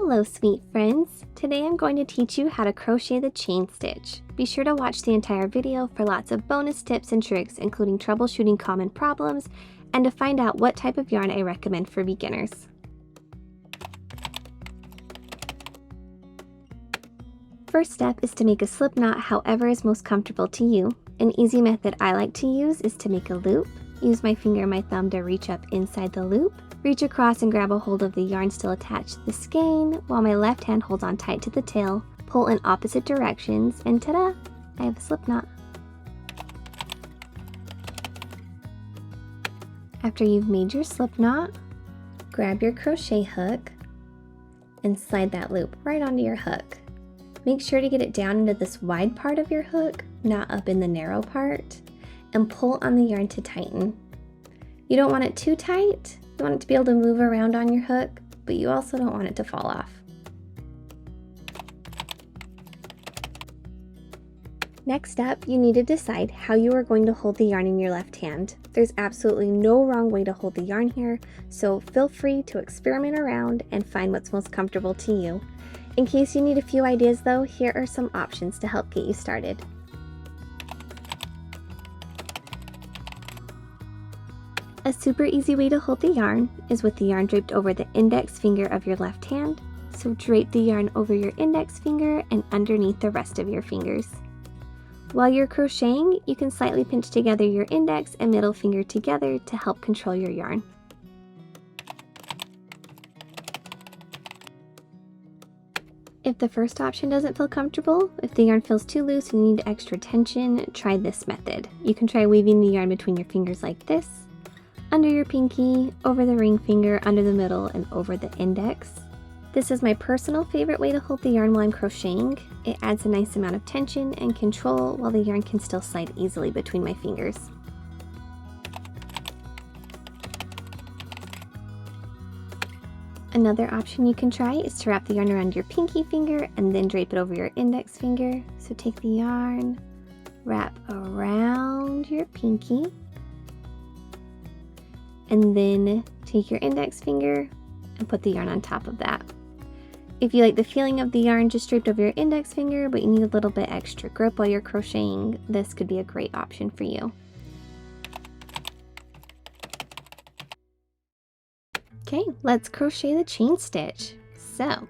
Hello sweet friends! Today I'm going to teach you how to crochet the chain stitch. Be sure to watch the entire video for lots of bonus tips and tricks, including troubleshooting common problems and to find out what type of yarn I recommend for beginners. First step is to make a slip knot however is most comfortable to you. An easy method I like to use is to make a loop. Use my finger and my thumb to reach up inside the loop. Reach across and grab a hold of the yarn still attached to the skein, while my left hand holds on tight to the tail. Pull in opposite directions, and ta-da! I have a slip knot. After you've made your slip knot, grab your crochet hook and slide that loop right onto your hook. Make sure to get it down into this wide part of your hook, not up in the narrow part, and pull on the yarn to tighten. You don't want it too tight. You want it to be able to move around on your hook, but you also don't want it to fall off. Next up, you need to decide how you are going to hold the yarn in your left hand. There's absolutely no wrong way to hold the yarn here, so feel free to experiment around and find what's most comfortable to you. In case you need a few ideas though, here are some options to help get you started. A super easy way to hold the yarn is with the yarn draped over the index finger of your left hand. So drape the yarn over your index finger and underneath the rest of your fingers. While you're crocheting, you can slightly pinch together your index and middle finger together to help control your yarn. If the first option doesn't feel comfortable, if the yarn feels too loose and you need extra tension, try this method. You can try weaving the yarn between your fingers like this, under your pinky, over the ring finger, under the middle, and over the index. This is my personal favorite way to hold the yarn while I'm crocheting. It adds a nice amount of tension and control while the yarn can still slide easily between my fingers. Another option you can try is to wrap the yarn around your pinky finger and then drape it over your index finger. So take the yarn, wrap around your pinky, and then take your index finger and put the yarn on top of that. If you like the feeling of the yarn just draped over your index finger, but you need a little bit extra grip while you're crocheting, this could be a great option for you. Okay, let's crochet the chain stitch. So,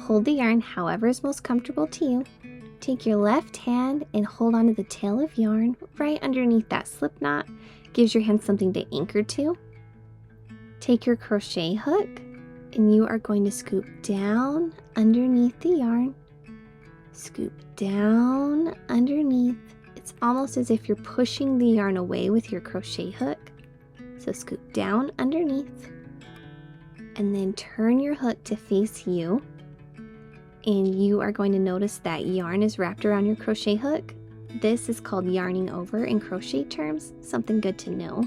hold the yarn however is most comfortable to you. Take your left hand and hold onto the tail of yarn right underneath that slip knot. Gives your hand something to anchor to. Take your crochet hook and you are going to scoop down underneath the yarn. Scoop down underneath. It's almost as if you're pushing the yarn away with your crochet hook. So scoop down underneath and then turn your hook to face you. And you are going to notice that yarn is wrapped around your crochet hook. This is called yarning over in crochet terms, something good to know.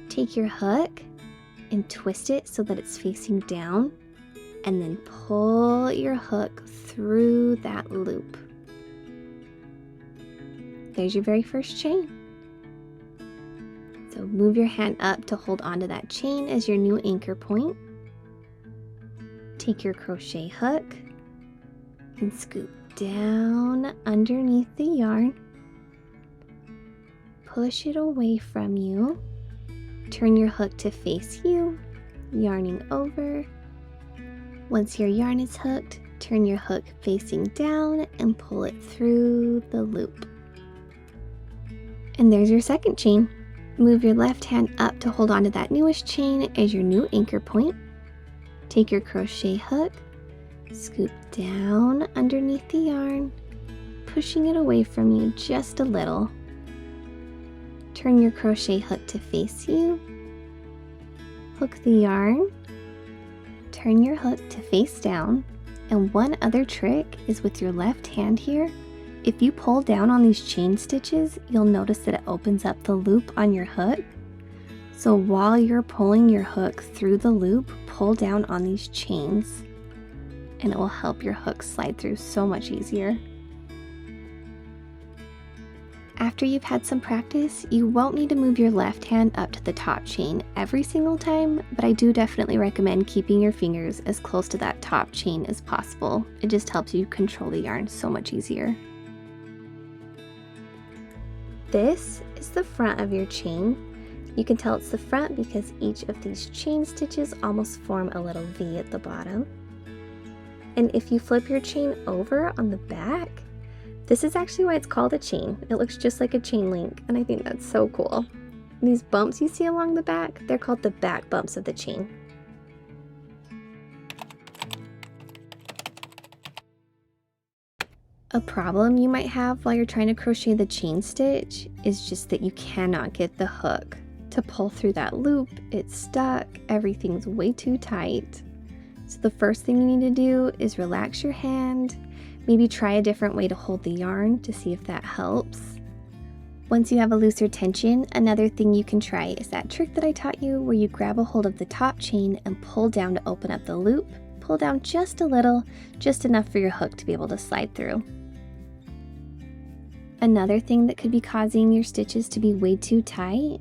Take your hook and twist it so that it's facing down, and then pull your hook through that loop. There's your very first chain. So move your hand up to hold onto that chain as your new anchor point. Take your crochet hook and scoop down underneath the yarn. Push it away from you. Turn your hook to face you, yarning over. Once your yarn is hooked, turn your hook facing down and pull it through the loop. And there's your second chain. Move your left hand up to hold onto that newest chain as your new anchor point. Take your crochet hook, scoop down underneath the yarn, pushing it away from you just a little. Turn your crochet hook to face you. Hook the yarn. Turn your hook to face down. And one other trick is with your left hand here. If you pull down on these chain stitches, you'll notice that it opens up the loop on your hook. So while you're pulling your hook through the loop, pull down on these chains, and it will help your hook slide through so much easier. After you've had some practice, you won't need to move your left hand up to the top chain every single time, but I do definitely recommend keeping your fingers as close to that top chain as possible. It just helps you control the yarn so much easier. This is the front of your chain. You can tell it's the front because each of these chain stitches almost form a little V at the bottom. And if you flip your chain over on the back, this is actually why it's called a chain. It looks just like a chain link, and I think that's so cool. These bumps you see along the back, they're called the back bumps of the chain. A problem you might have while you're trying to crochet the chain stitch is just that you cannot get the hook to pull through that loop. It's stuck, everything's way too tight. So the first thing you need to do is relax your hand, maybe try a different way to hold the yarn to see if that helps. Once you have a looser tension, another thing you can try is that trick that I taught you where you grab a hold of the top chain and pull down to open up the loop. Pull down just a little, just enough for your hook to be able to slide through. Another thing that could be causing your stitches to be way too tight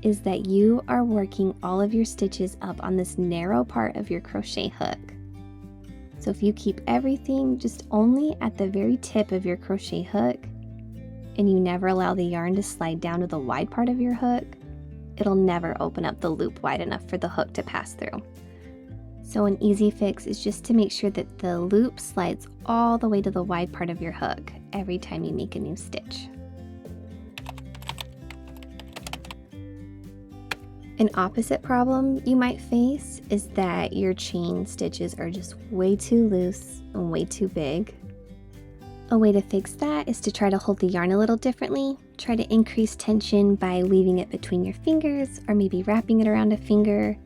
is that you are working all of your stitches up on this narrow part of your crochet hook. So if you keep everything just only at the very tip of your crochet hook, and you never allow the yarn to slide down to the wide part of your hook, it'll never open up the loop wide enough for the hook to pass through. So an easy fix is just to make sure that the loop slides all the way to the wide part of your hook every time you make a new stitch. An opposite problem you might face is that your chain stitches are just way too loose and way too big. A way to fix that is to try to hold the yarn a little differently. Try to increase tension by weaving it between your fingers or maybe wrapping it around a finger.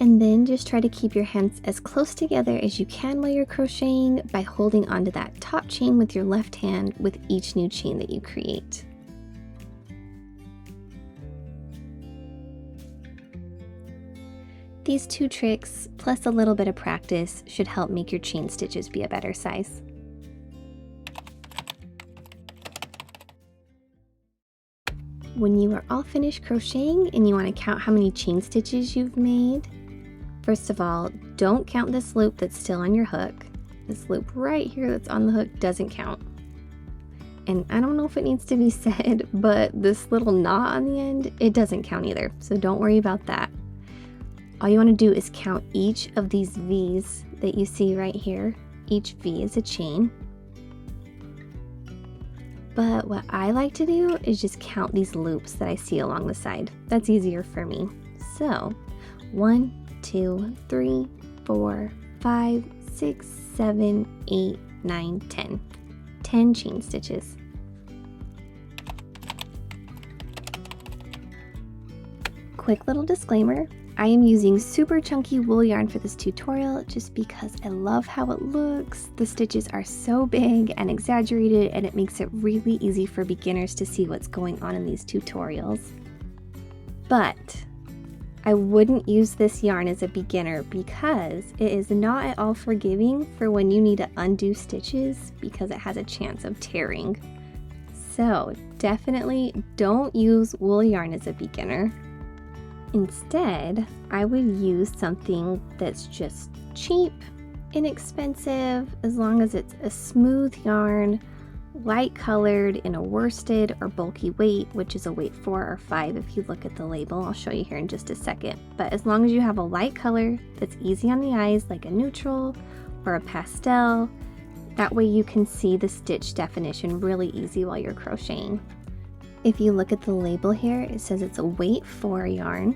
And then just try to keep your hands as close together as you can while you're crocheting by holding onto that top chain with your left hand with each new chain that you create. These two tricks, plus a little bit of practice, should help make your chain stitches be a better size. When you are all finished crocheting and you want to count how many chain stitches you've made, first of all, don't count this loop that's still on your hook. This loop right here that's on the hook doesn't count. And I don't know if it needs to be said, but this little knot on the end, it doesn't count either, so don't worry about that. All you want to do is count each of these V's that you see right here. Each V is a chain. But what I like to do is just count these loops that I see along the side. That's easier for me. So 1, 2, 3, 4, 5, 6, 7, 8, 9, 10. 10 chain stitches. Quick little disclaimer. I am using super chunky wool yarn for this tutorial just because I love how it looks. The stitches are so big and exaggerated, and it makes it really easy for beginners to see what's going on in these tutorials. But I wouldn't use this yarn as a beginner because it is not at all forgiving for when you need to undo stitches because it has a chance of tearing. So definitely don't use wool yarn as a beginner. Instead, I would use something that's just cheap, inexpensive, as long as it's a smooth yarn, light colored in a worsted or bulky weight, which is a weight 4 or 5 if you look at the label. I'll show you here in just a second. But as long as you have a light color that's easy on the eyes, like a neutral or a pastel, that way you can see the stitch definition really easy while you're crocheting. If you look at the label here, it says it's a weight 4 yarn.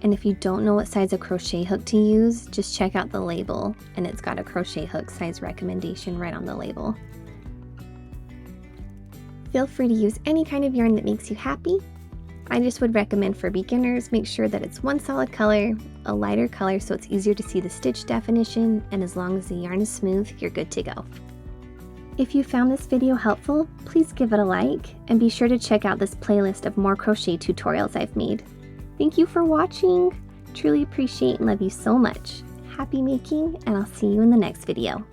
And if you don't know what size of crochet hook to use, just check out the label and it's got a crochet hook size recommendation right on the label. Feel free to use any kind of yarn that makes you happy. I just would recommend for beginners, make sure that it's one solid color, a lighter color so it's easier to see the stitch definition, and as long as the yarn is smooth, you're good to go. If you found this video helpful, please give it a like, and be sure to check out this playlist of more crochet tutorials I've made. Thank you for watching. Truly appreciate and love you so much. Happy making, and I'll see you in the next video.